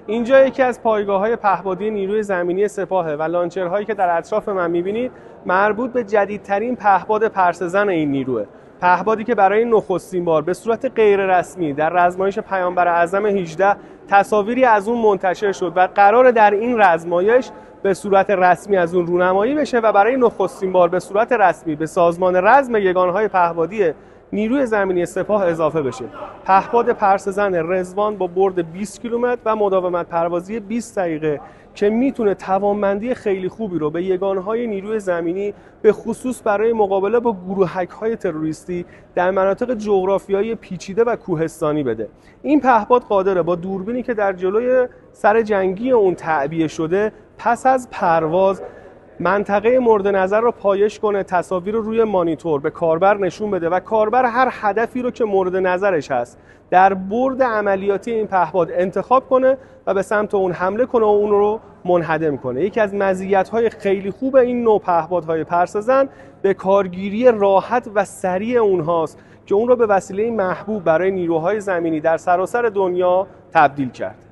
اینجا یکی از پایگاه‌های پهپادی نیروی زمینی سپاهه و لانچرهایی که در اطراف من می‌بینید مربوط به جدیدترین پهپاد پرسه‌زن این نیروه. پهپادی که برای نخستین بار به صورت غیر رسمی در رزمایش پیامبر اعظم 18 تصاویری از اون منتشر شد و قرار در این رزمایش به صورت رسمی از اون رونمایی بشه و برای نخستین بار به صورت رسمی به سازمان رزم یگانهای پهپادی نیروی زمینی سپاه اضافه بشه. پهپاد پرسه‌زن رضوان با برد 20 کیلومتر و مداومت پروازی 20 دقیقه که میتونه توانمندی خیلی خوبی رو به یگانهای نیروی زمینی به خصوص برای مقابله با گروهک‌های تروریستی در مناطق جغرافیایی پیچیده و کوهستانی بده. این پهپاد قادره با دوربینی که در جلوی سر جنگی اون تعبیه شده پس از پرواز منطقه مورد نظر رو پایش کنه، تصاویر رو روی مانیتور به کاربر نشون بده و کاربر هر هدفی رو که مورد نظرش هست در برد عملیاتی این پهپاد انتخاب کنه و به سمت اون حمله کنه و اون رو منهدم کنه. یکی از مزیت‌های خیلی خوب این نوع پهپادهای پرسه‌زن به کارگیری راحت و سریع اونهاست که اون رو به وسیله محبوب برای نیروهای زمینی در سراسر دنیا تبدیل کرد.